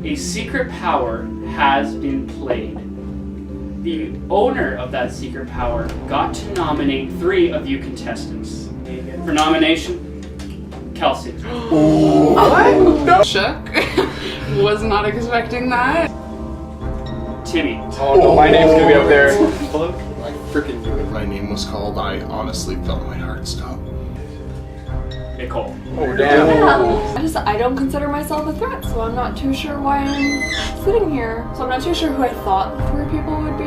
A secret power has been played. The owner of that secret power got to nominate 3 of you contestants. For nomination, Kelsie. What? No. Shook. Was not expecting that. Timmy. Oh no, my name's gonna be up there. I freaking knew when my name was called. I honestly felt my heart stop. Nicole. Oh damn. I don't consider myself a threat, so I'm not too sure why I'm sitting here. So I'm not too sure who I thought the 3 people would be.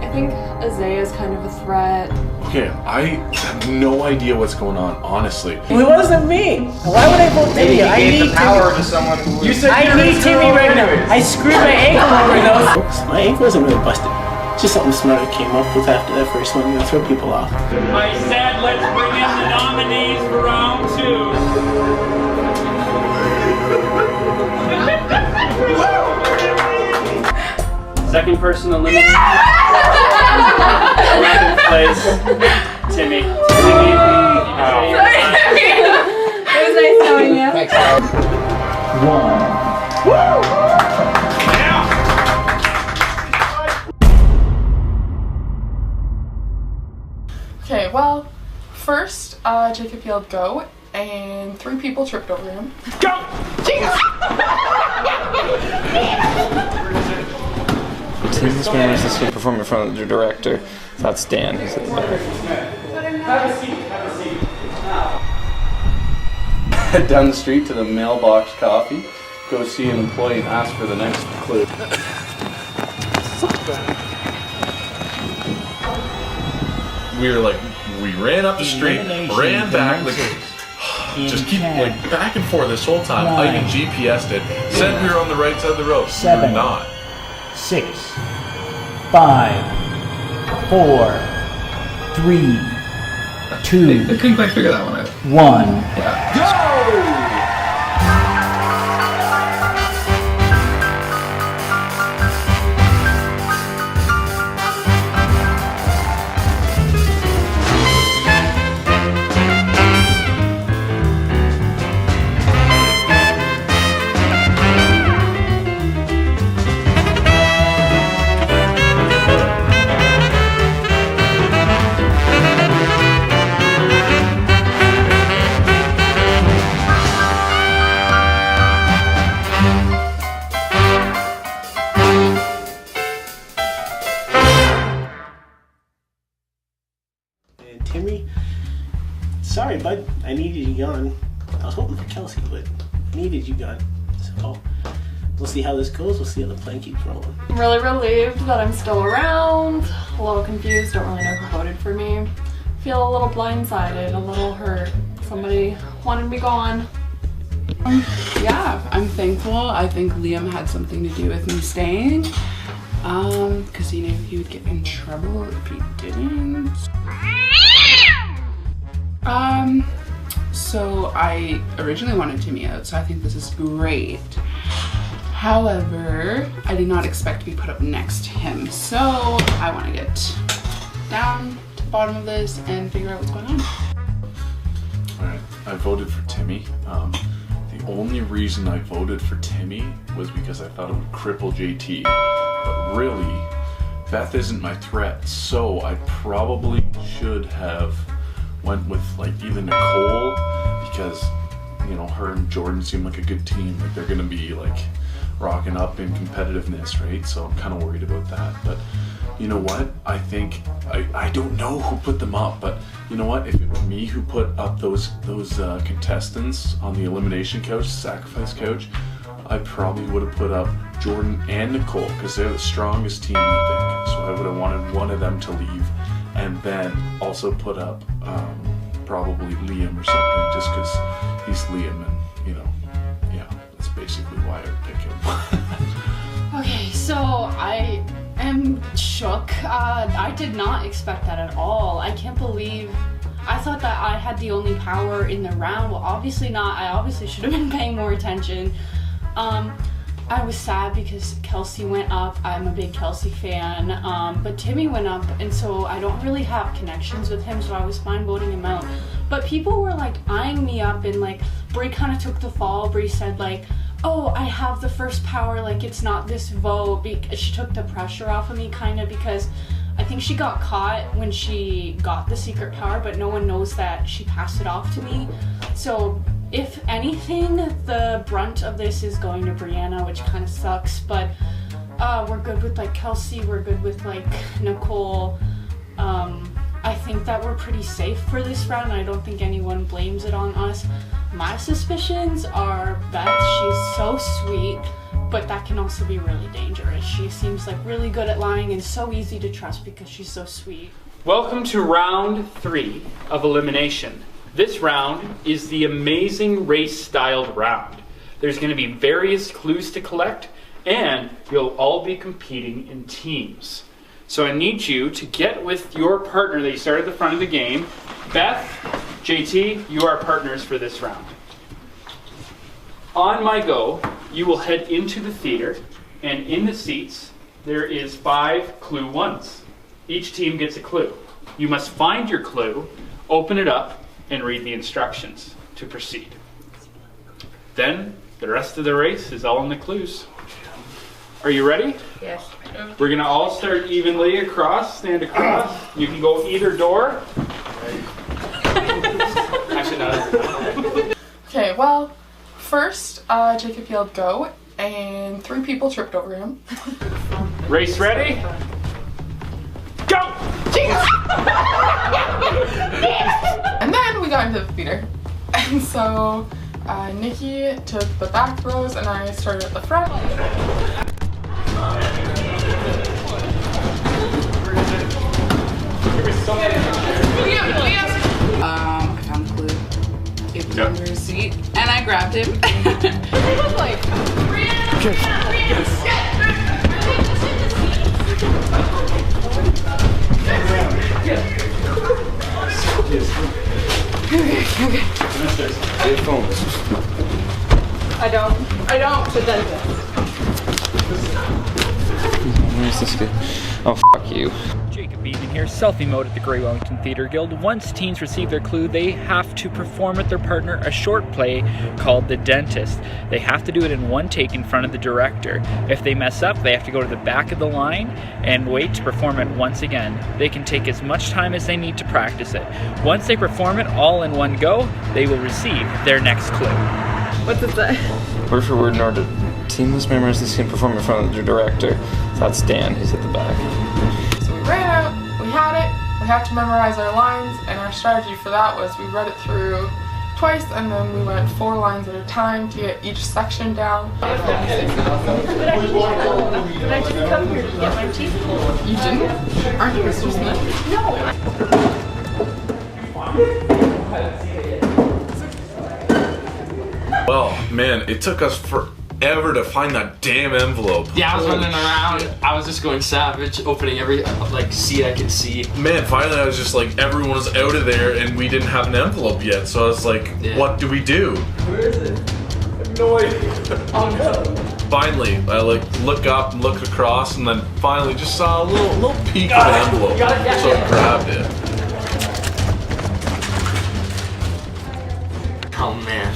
I think Isaiah's kind of a threat. Okay, I have no idea what's going on, honestly. It wasn't me. Why would I vote Timmy? I need the power to someone who You said I need Timmy right now. I screwed my ankle over those. My ankle wasn't really busted. Just something smart I came up with after that first one, throw people off. I said let's bring in the nominees for round 2. Second person eliminated. 11th place, Timmy. It was nice knowing you. Thanks, 1. Woo! Okay, well, first, Jacob yelled go, and 3 people tripped over him. Go! Jesus! This man is to perform in front of the director. That's Dan. He's at the back. Have a seat, have a seat. Head down the street to the Mailbox coffee, go see an employee and ask for the next clue. We ran up the street, ran back, just keep back and forth this whole time. I even GPS'd it, said we were on the right side of the road. 7, We're not. 6, 5, 4, 3, 2, I couldn't quite figure that one out. 1. Go! Timmy, sorry, bud. I needed you gone. I was hoping for Kelsie, but I needed you gone. So we'll see how this goes. We'll see how the plan keeps rolling. I'm really relieved that I'm still around. A little confused. Don't really know who voted for me. Feel a little blindsided, a little hurt. Somebody wanted me gone. Yeah, I'm thankful. I think Liam had something to do with me staying. Because he knew he would get in trouble if he didn't. So I originally wanted Timmy out, so I think this is great. However, I did not expect to be put up next to him, so I want to get down to the bottom of this and figure out what's going on. Alright, I voted for Timmy. The only reason I voted for Timmy was because I thought it would cripple JT. But really, Beth isn't my threat, so I probably should have went with either Nicole, because her and Jordan seem like a good team. They're gonna be rocking up in competitiveness, right? So I'm kind of worried about that. But you know what? I think I don't know who put them up, but you know what? If it were me who put up those contestants on the elimination couch, sacrifice couch, I probably would have put up Jordan and Nicole, because they're the strongest team, I think. So I would have wanted one of them to leave, and then also put up probably Liam or something, just because he's Liam, and yeah, that's basically why I would pick him. Okay, so I am shook. I did not expect that at all. I can't believe. I thought that I had the only power in the round. Well, obviously not. I obviously should have been paying more attention. I was sad because Kelsie went up. I'm a big Kelsie fan, but Timmy went up, and so I don't really have connections with him, so I was fine voting him out. But people were eyeing me up, and Brea kind of took the fall. Brea said oh, I have the first power, like it's not this vote. She took the pressure off of me kind of, because I think she got caught when she got the secret power, but no one knows that she passed it off to me. So if anything, the brunt of this is going to Brianna, which kind of sucks, but we're good with like Kelsie, we're good with like Nicole. I think that we're pretty safe for this round. I don't think anyone blames it on us. My suspicions are Beth. She's so sweet, but that can also be really dangerous. She seems like really good at lying and so easy to trust because she's so sweet. Welcome to round 3 of Elimination. This round is the amazing race-styled round. There's going to be various clues to collect, and you'll all be competing in teams. So I need you to get with your partner that you started at the front of the game. Beth, JT, you are partners for this round. On my go, you will head into the theater, and in the seats, there is 5 clue ones. Each team gets a clue. You must find your clue, open it up, and read the instructions to proceed. Then, the rest of the race is all in the clues. Are you ready? Yes. We're going to all start evenly across, stand across. You can go either door. Actually, no. Okay, well, first, Jacob yelled go, and 3 people tripped over him. Race ready? Go! And then we got into the theater. And so Nikki took the back rows and I started at the front. I found the clue. It was under his seat and I grabbed him. I don't, but then Where's this guy? Oh, fuck you. Jacob Bieman here, selfie mode at the Grey Wellington Theatre Guild. Once teens receive their clue, they have to perform with their partner a short play called The Dentist. They have to do it in one take in front of the director. If they mess up, they have to go to the back of the line and wait to perform it once again. They can take as much time as they need to practice it. Once they perform it all in one go, they will receive their next clue. What's it say? Word for word in order. Team must memorize the scene, perform in front of the director. That's Dan, he's at the back. So we ran out, we had it, we had to memorize our lines, and our strategy for that was we read it through twice and then we went 4 lines at a time to get each section down. But I didn't come here to get my teeth pulled. You didn't? Aren't you Mr. Smith? No. Well, man, it took us forever to find that damn envelope. Yeah, I was running around. I was just going savage, opening every seat I could see. Man, finally I was just like, everyone was out of there and we didn't have an envelope yet. So I was like, What do we do? Where is it? I have no idea. Oh no. Finally, I look up and look across and then finally just saw a little peek of an envelope. So I grabbed it. Oh man.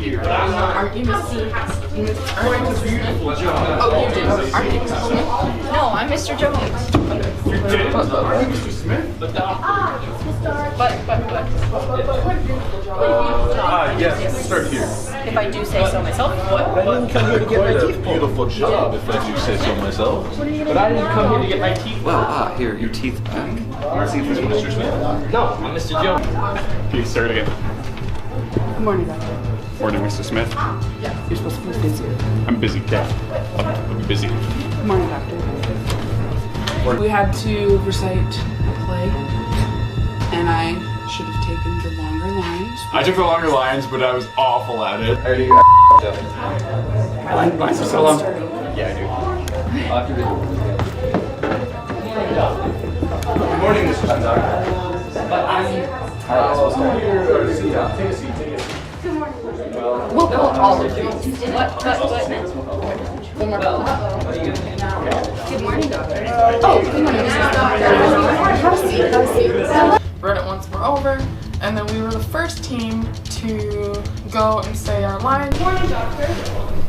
Aren't you Mr. Beautiful job. Oh, you did. Aren't you Mr. Smith? No, I'm Mr. Jones. You did? Mr. Smith? But. Yes, start here. If I do say so myself. I didn't come here to get my teeth pulled. Beautiful job, if I do say so myself. But I didn't come here to get my teeth. Well, here, your teeth back. Let's see if this is Mr. Smith. No, I'm Mr. Jones. Okay, start again. Good morning, Doctor. Morning, Mr. Smith. Yeah, you're supposed to be busy. I'm busy, Dad. I'll be busy. Good morning, Doctor. We had to recite a play, and I should have taken the longer lines. I took the longer lines, but I was awful at it. Are you My lines are so long. Yeah, I do. Good morning, Mr. Smith. But I'm... Take a seat. We'll go all of you. What? One more. Good morning, doctor. Oh, good morning, Mrs. Doctor. Have a seat. Read it once we're over, and then we were the first team to go and say our lines. Morning, Doctor.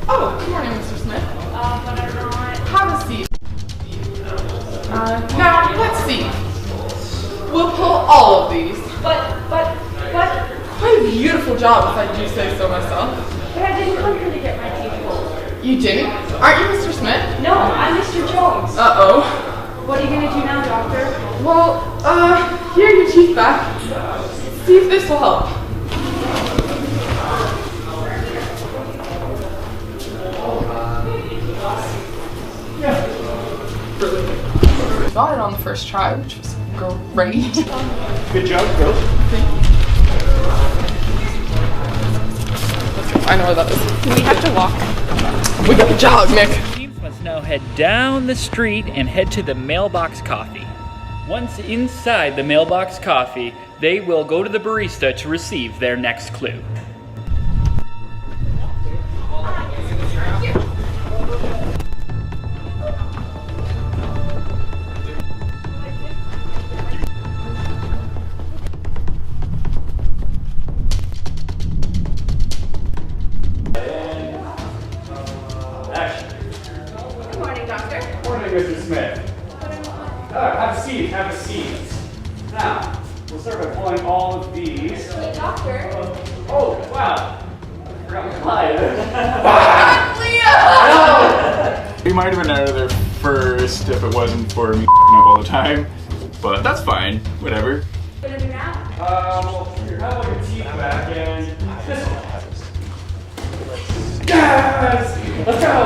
Oh, good morning, Mr. Smith. But I'm not. Have a seat. Now, let's see. We'll pull all of these. But. Quite a beautiful job, if I do say so myself. But I didn't come here to get my teeth pulled. You didn't? Aren't you Mr. Smith? No, I'm Mr. Jones. Uh-oh. What are you gonna do now, doctor? Well, here are your teeth back. See if this will help. Got it on the first try, which was great. Good job, girls. I know where that is. We have to walk. We got the jog, Nick. Teams must now head down the street and head to the Mailbox Coffee. Once inside the Mailbox Coffee, they will go to the barista to receive their next clue. Good morning, doctor. Morning, Mr. Smith. Have a seat, have a seat. Now, we'll start by pulling all of these. Hey, doctor. Oh, wow. I forgot my slide. We might have been out of there first if it wasn't for me up all the time, but that's fine. Whatever. What are you gonna do now? Well, you have all your teeth back and this one. Yes! Let's go!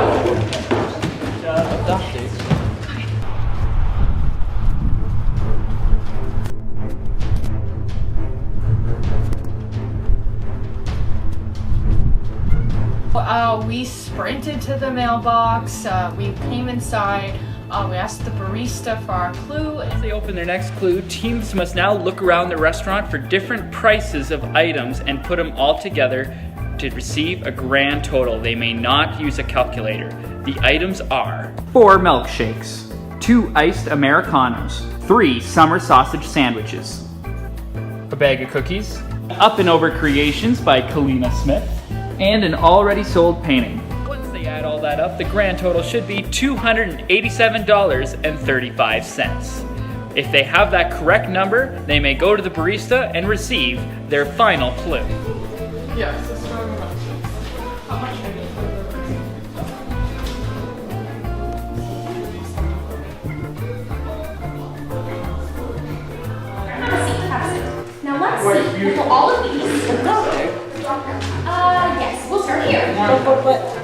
We sprinted to the mailbox, we came inside, we asked the barista for our clue. As they open their next clue, teams must now look around the restaurant for different prices of items and put them all together to receive a grand total. They may not use a calculator. The items are 4 milkshakes, 2 iced Americanos, 3 summer sausage sandwiches, a bag of cookies, Up and Over Creations by Kalina Smith, and an already sold painting. Once they add all that up, the grand total should be $287.35. If they have that correct number, they may go to the barista and receive their final clue. Yes, that's what I'm about. How much I need for Have a seat. Now let's see. We'll pull all of these. Yes, we'll start here.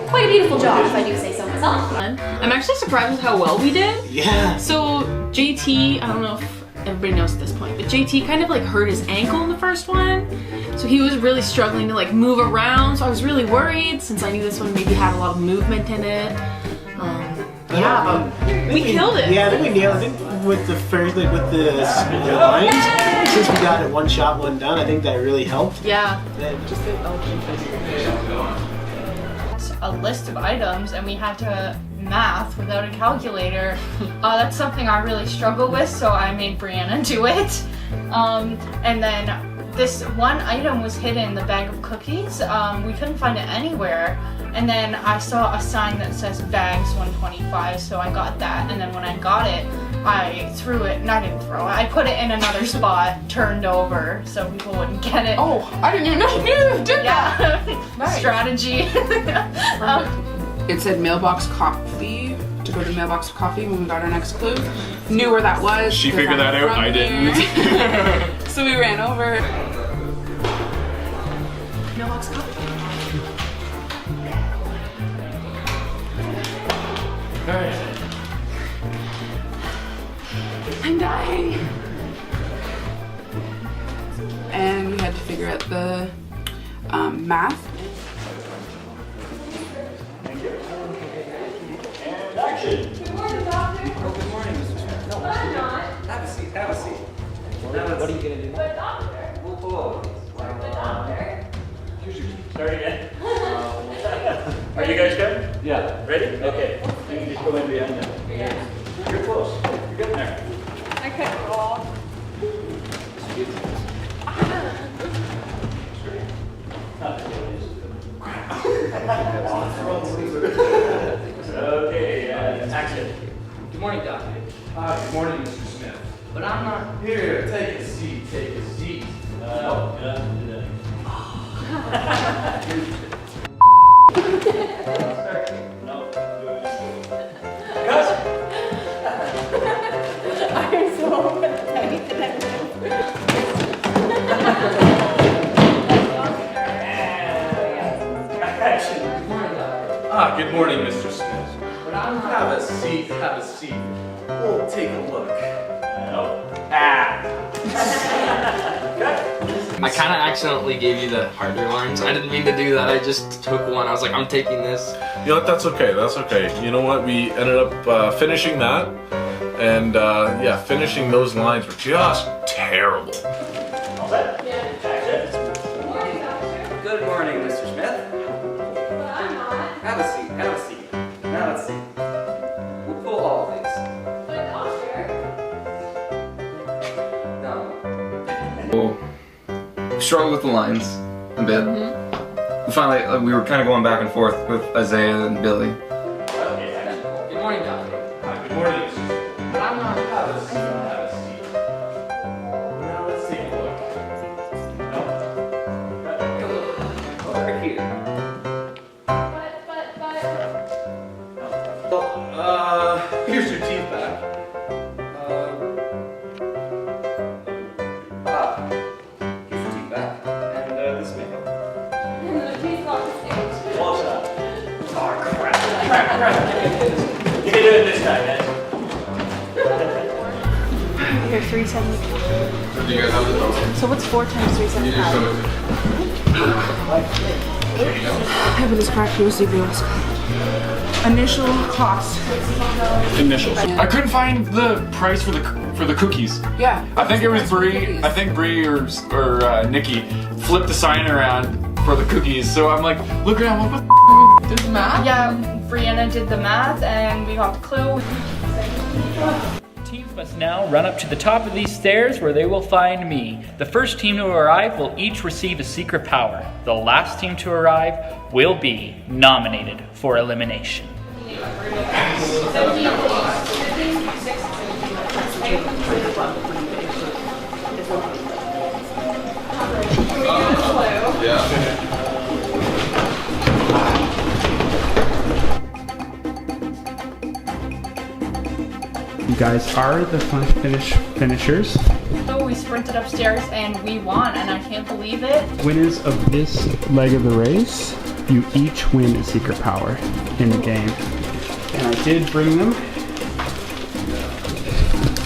Quite a beautiful job, if I do say so myself. I'm actually surprised with how well we did. Yeah. So JT, I don't know if everybody knows at this point, but JT kind of like hurt his ankle in the first one. So he was really struggling to like move around. So I was really worried since I knew this one maybe had a lot of movement in it. Yeah, but we killed it. Yeah, I think we nailed it with the first, like with the lines. Since we got it one shot, one done, I think that really helped. Yeah. Just a list of items and we had to math without a calculator. That's something I really struggle with, so I made Brianna do it. And then this one item was hidden in the bag of cookies. We couldn't find it anywhere. And then I saw a sign that says bags 125, so I got that. And then when I got it, I threw it, and I didn't throw it. I put it in another spot, turned over, so people wouldn't get it. Oh, I didn't even know you did that. Nice. Strategy. It said Mailbox Coffee, to go to Mailbox Coffee when we got our next clue. Knew where that was. She figured that out, I didn't. So we ran over. Mailbox Coffee. Alright. I'm dying. And we had to figure out the math. And action! Good morning, doctor. Oh, good morning, Mr. Smith. No, But I'm not. have a seat, have a seat. What are you gonna do? But doctor. We'll pull all of these. But doctor. Start again. Are you guys good? Yeah. Ready? Okay. You can just go in behind them. Yeah. You're close. You're good there. I can't roll. Okay, action. Good morning, Doctor. Hi, good morning, Mr. Smith. But I'm not. Here, take a seat, take a seat. I'm so pathetic today. Good morning, Mr. Smith. But I'm not. Have a seat, have a seat. We'll take a look. I kind of accidentally gave you the harder lines. I didn't mean to do that. I just took one. I was like, I'm taking this. You know what? That's okay. That's okay. You know what? We ended up finishing that, and yeah, finishing those lines were just terrible. All set? Yeah. Good morning, Mr. Smith. Have a seat, have a seat. Now let's see. We'll pull all of these. No. Struggled with the lines a bit. Finally, we were kind of going back and forth with Isaiah and Billy. Okay, Good morning, Doctor. Hi, good morning, Mr. Smith. But I'm not. Have a seat, have a seat. Now let's take a look. over here. Here's your teeth back. Here's your teeth back. And this may help. Oh, crap. You can do it this time, guys. Here, 375. Do you guys have the total? So what's 4 times 375? Heaven is correct, you will see the rest. Initial cost. Initials. I couldn't find the price for the cookies. Yeah. I think it was Brea. I think Brea or Nikki flipped the sign around for the cookies. So I'm like, look around. What the Did the math? Yeah, Brianna did the math and we got the clue. Teams must now run up to the top of these stairs where they will find me. The first team to arrive will each receive a secret power. The last team to arrive will be nominated for elimination. You guys are the finishers. So we sprinted upstairs and we won and I can't believe it. Winners of this leg of the race, you each win a secret power in the game. And I did bring them.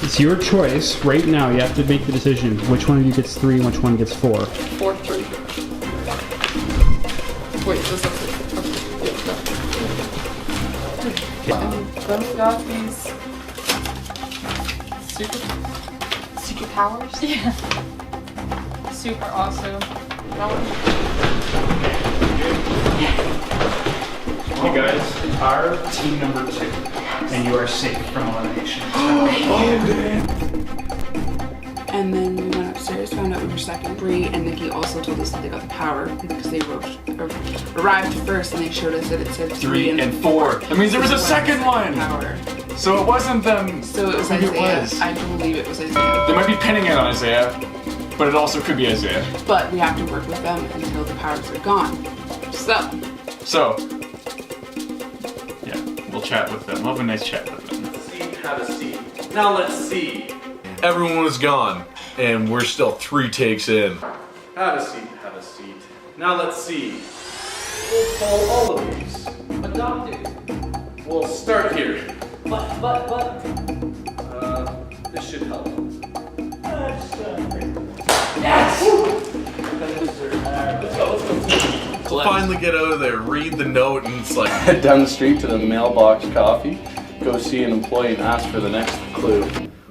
It's your choice. Right now, you have to make the decision. Which one of you gets 3 and which one gets 4? 4, 3. Wait, this is And then we got these secret powers. Yeah. Super awesome. You guys are team number 2, and you are safe from elimination. And then we went upstairs, found out we were second. Brea and Nikki also told us that they got the power because they arrived first and they showed us that it said 3 and 4. That means there was a second one. Power. So it wasn't them. So it was who Isaiah. was. I believe it was Isaiah. They might be pinning it on Isaiah, but it also could be Isaiah. But we have to work with them until the powers are gone. So. Yeah, we'll chat with them. We'll have a nice chat with them. Have a seat. Now let's see. Everyone was gone, and we're still 3 takes in. Have a seat, have a seat. Now let's see. We'll pull all of these. But doctor. We'll start here. But. This should help. Yes! We'll finally get out of there, read the note, and it's like... Head down the street to the Mailbox coffee, go see an employee and ask for the next clue.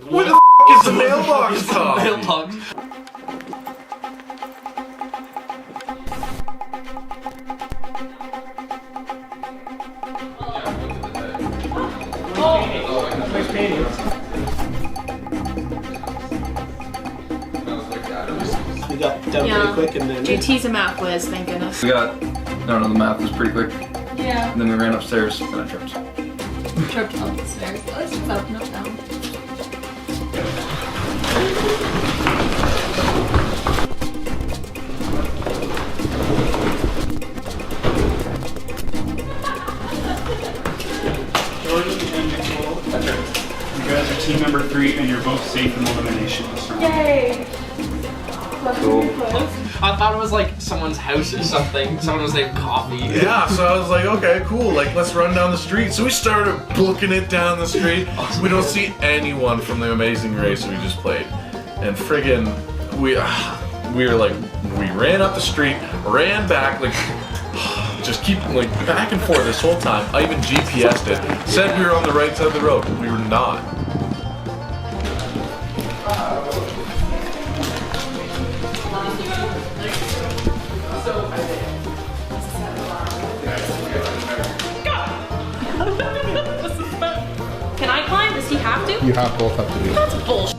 What the f*** is the Mailbox coffee? Mailbox. Nice paintings. We got done pretty quick and then... JT's a math whiz, thank goodness. We got No, the math was pretty quick. Yeah. And then we ran upstairs and I tripped. Tripped up the stairs. At least it's up, not down. Jordan and Nicole. That's right. You guys are team number 3 and you're both safe from elimination this round. Yay! Cool. I thought it was like someone's house or something. Someone was named Coffee. Yeah, so I was like, okay, cool, like let's run down the street. So we started booking it down the street. We don't see anyone from the Amazing Race we just played. And friggin' we were like, we ran up the street, ran back, like just keep like back and forth this whole time. I even GPS'd it. Said we were on the right side of the road. We were not. Can I climb? Does he have to? You both have to do it. That's bullshit.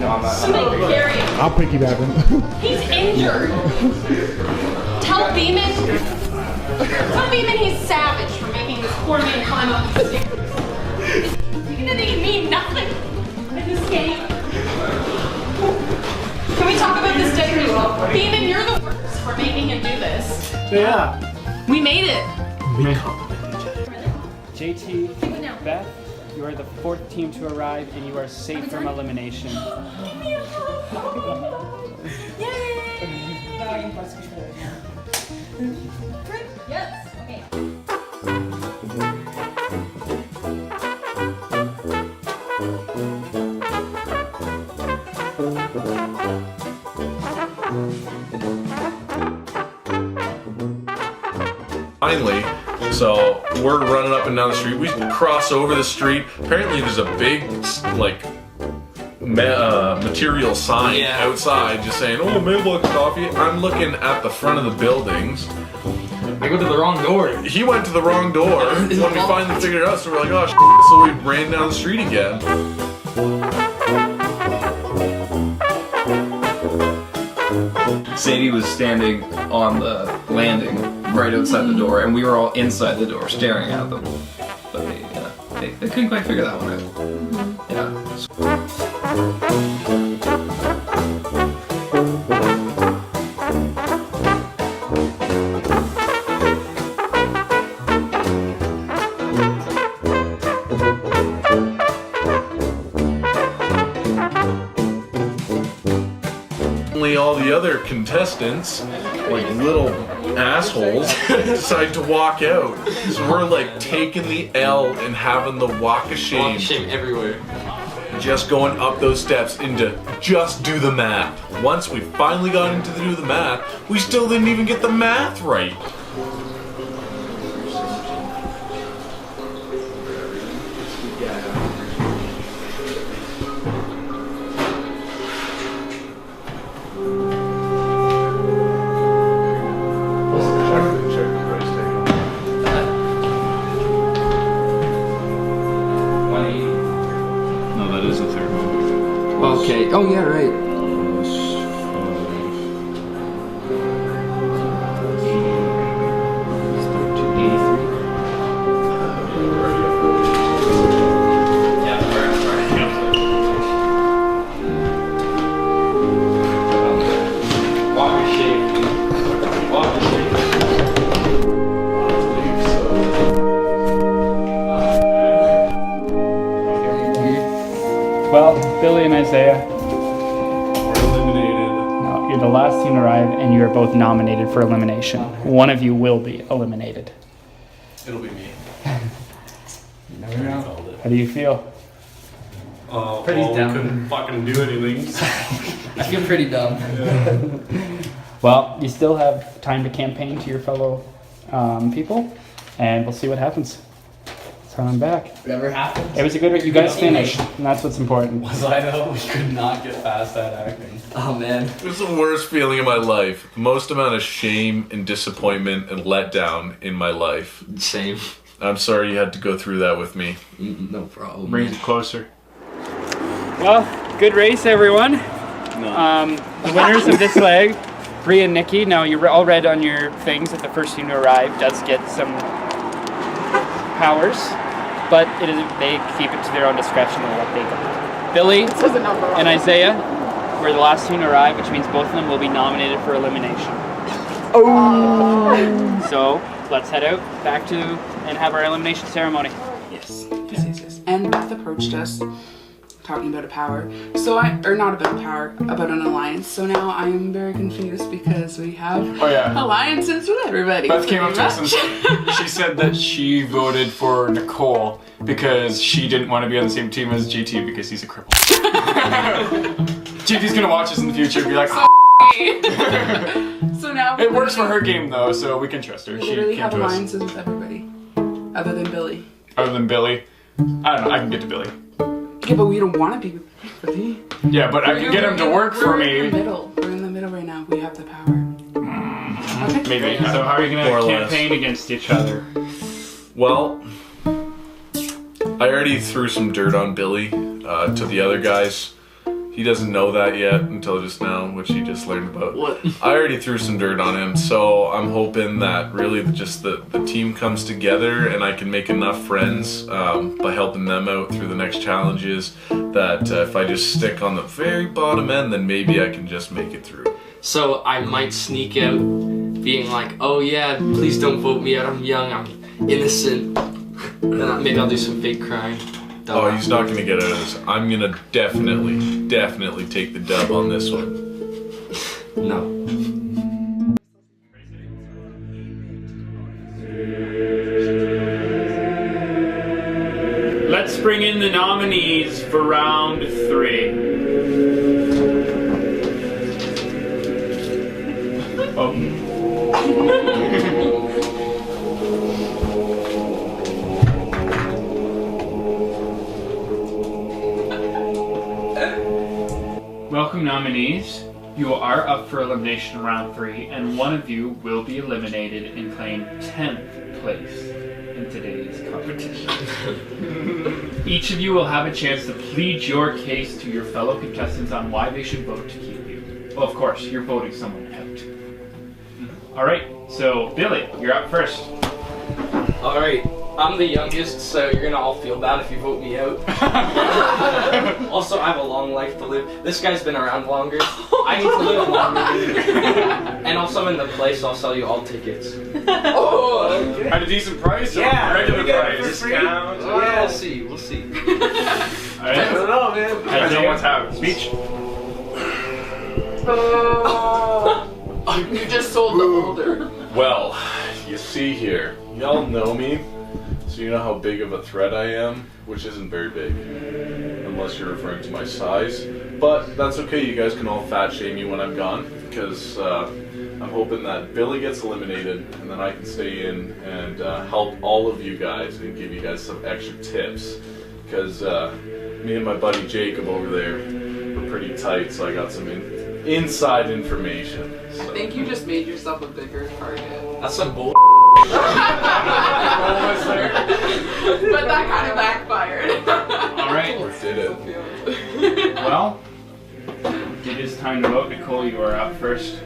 No, I'm not. Somebody carry him. I'll piggyback him. He's injured. Tell Bieman he's savage for making this poor man climb up the stairs. It didn't mean nothing in this game. Can we talk about this dead people? Bieman, you're the worst for making him do this. Yeah. We made it. JT, Beth, you are the 4th team to arrive and you are safe from elimination. Yes. Okay. Finally, so we're running up and down the street. We cross over the street. Apparently there's a big, like, material sign outside just saying, oh, Mailbox Coffee. I'm looking at the front of the buildings. I go to the wrong door. He went to the wrong door when we finally figured it out, so we're like, oh, so we ran down the street again. Sadie was standing on the landing right outside the door, and we were all inside the door staring at them. But they couldn't quite figure that one out. Yeah. All the other contestants, like little assholes, decide to walk out. So we're like taking the L and having the walk of shame. Walk of shame everywhere. Just going up those steps into just do the math. Once we finally got into the do the math, we still didn't even get the math right. Okay. Oh yeah, right. Well, Billy and Isaiah, We're eliminated. no, you're the last team to arrive and you are both nominated for elimination. One of you will be eliminated. It'll be me. You never know. How do you feel? Pretty dumb. We couldn't fucking do anything. I feel pretty dumb. Yeah. Well, you still have time to campaign to your fellow people, and we'll see what happens. So I'm back. Whatever happens. It was a good. You guys finished, and that's what's important. Was I though? We could not get past that acting. Oh man. It was the worst feeling in my life. The most amount of shame and disappointment and letdown in my life. Same. I'm sorry you had to go through that with me. No problem. Brings it closer. Well, good race, everyone. No. The winners of this leg Brea and Nikki. Now you all read on your things that the first team to arrive does get some powers, but they keep it to their own discretion on what they get. Billy and Isaiah were the last team to arrive, which means both of them will be nominated for elimination. Oh! So let's head out back to and have our elimination ceremony. Yes. And Beth approached us, talking about a power. So or not about a power, about an alliance. So now I am very confused because we have alliances with everybody. Beth came up to us and she said that she voted for Nicole because she didn't want to be on the same team as GT because he's a cripple. GT's gonna watch us in the future and be like, So now it works for her game though, so we can trust her. We She literally came have to us. alliances with everybody, other than Billy. Other than Billy, I don't know. I can get to Billy. Yeah, but we don't want to be with Billy. Yeah, but I can get him to work for We're me. in the middle. We're in the middle right now. We have the power. Maybe. So how are you More or gonna less. campaign against each other? Well, I already threw some dirt on Billy to the other guys. He doesn't know that yet until just now, which he just learned about. What? I already threw some dirt on him, so I'm hoping that really just the team comes together and I can make enough friends by helping them out through the next challenges that if I just stick on the very bottom end, then maybe I can just make it through. So I might sneak out being like, oh yeah, please don't vote me out, I'm young, I'm innocent. Then maybe I'll do some fake crime. Oh, he's not gonna get out of this. I'm gonna definitely take the dub on this one. No. Let's bring in the nominees for round 3. Welcome, nominees. You are up for elimination round 3, and one of you will be eliminated and claim 10th place in today's competition. Each of you will have a chance to plead your case to your fellow contestants on why they should vote to keep you. Well, of course, you're voting someone out. Alright, so Billy, you're up first. Alright, I'm the youngest, so you're gonna all feel bad if you vote me out. Also, I have a long life to live. This guy's been around longer. I need to live longer. And also I'm in the place, so I'll sell you all tickets. Oh, okay. At a decent price or regular price? Discount? Yeah, we'll see, we'll see. Alright. I don't know, man. I don't know what's happening. Speech. You just sold the older. Well, you see here, y'all know me, so you know how big of a threat I am, which isn't very big, unless you're referring to my size. But that's okay, you guys can all fat shame me when I'm gone, because I'm hoping that Billy gets eliminated, and then I can stay in and help all of you guys and give you guys some extra tips, because me and my buddy Jacob over there were pretty tight, so I got some inside information. I think you just made yourself a bigger target. That's some bull. But that kind of backfired. Alright. Or did it? Well, it is time to vote. Nicole, you are up first.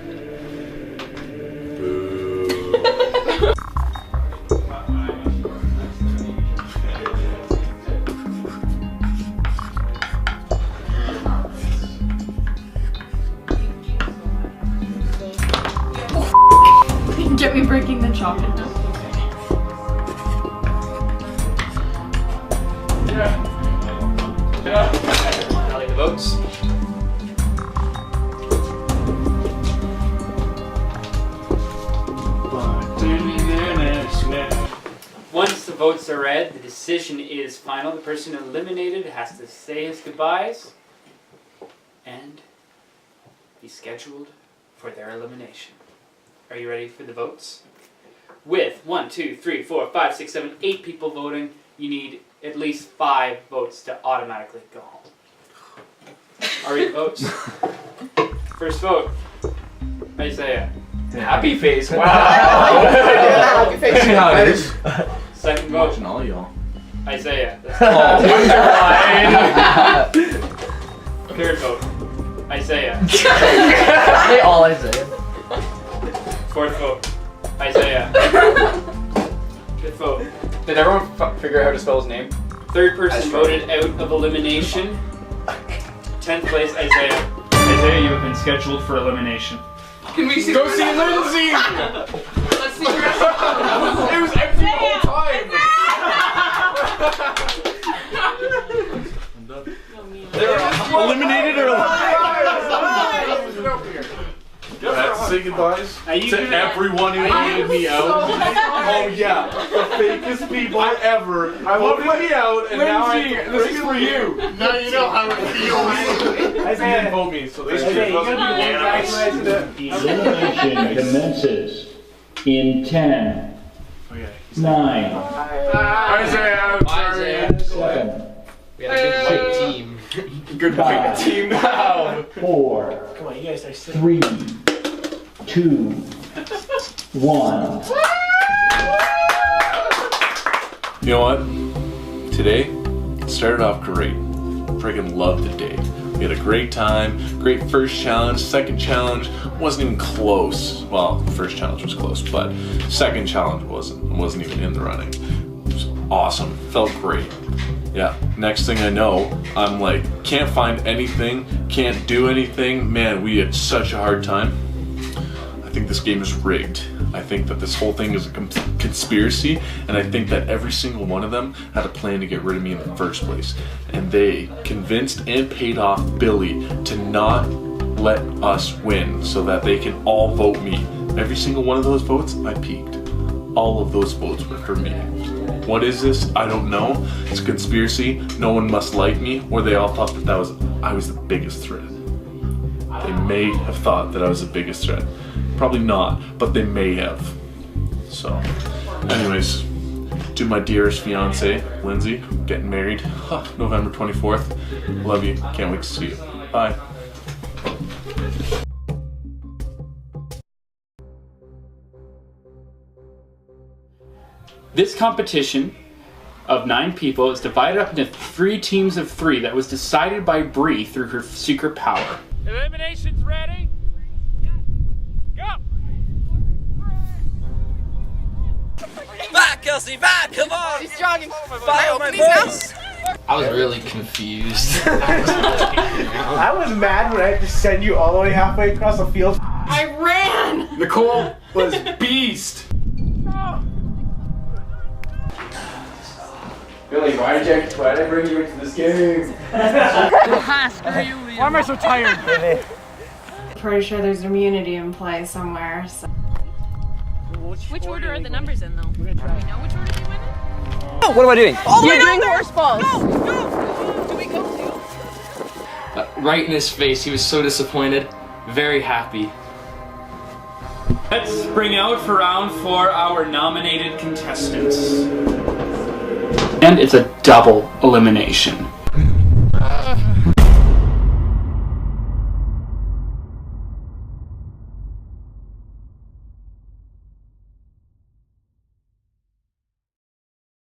Get me breaking the chocolate now. Tally the votes. Once the votes are read, the decision is final. The person eliminated has to say his goodbyes and be scheduled for their elimination. Are you ready for the votes? With 1, 2, 3, 4, 5, 6, 7, 8 people voting, you need at least 5 votes to automatically go home. Are you votes? First vote, Isaiah. Happy face. Wow. Happy face. See how it is. Second vote, Watching all y'all. Isaiah. Third vote, Isaiah. They all Isaiah. Fourth vote, Isaiah. Fifth vote. Did everyone figure out how to spell his name? Third person voted out of elimination. 10th place, Isaiah. Isaiah, you have been scheduled for elimination. Can we see? Go see Lindsay! Let's see your It was empty the whole time! They're eliminated or Let's say goodbyes to gonna- everyone who voted me out. Oh yeah, the fakest people ever voted me out, and now Lindsay, this is for you. Now you know how it feels. They didn't vote me, so they should The elimination commences in 10, 9, Isaiah, I'm sorry. 7, We had a good white team. Good white team now. 4, Come on, you guys are sick. 3, 2, 1. You know what? Today started off great. Friggin' loved the day. We had a great time. Great first challenge. Second challenge wasn't even close. Well, first challenge was close, but second challenge wasn't even in the running. It was awesome. Felt great. Yeah. Next thing I know, I'm like, can't find anything, can't do anything. Man, we had such a hard time. I think this game is rigged. I think that this whole thing is a conspiracy, and I think that every single one of them had a plan to get rid of me in the first place. And they convinced and paid off Billy to not let us win so that they can all vote me. Every single one of those votes, I peaked. All of those votes were for me. What is this? I don't know. It's a conspiracy. No one must like me, or they all thought that I was the biggest threat. They may have thought that I was the biggest threat. Probably not, but they may have. So, anyways, to my dearest fiance, Lindsay, getting married, November 24th. Love you. Can't wait to see you. Bye. This competition of 9 people is divided up into 3 teams of 3 that was decided by Brea through her secret power. Elimination's ready. Go! Back, Kelsie, back! Come on! She's jogging. Follow my voice! I was really confused. I was mad when I had to send you all the way halfway across the field. I ran! Nicole was beast. Billy, why did I bring you into this game? Why am I so tired? Pretty sure there's immunity in play somewhere. So. Which order are the numbers in, though? Do we know which order they went in? Oh, what am I doing? You're doing horse balls. Do we go to? Right in his face, he was so disappointed. Very happy. Let's bring out for round 4 our nominated contestants. And it's a double elimination.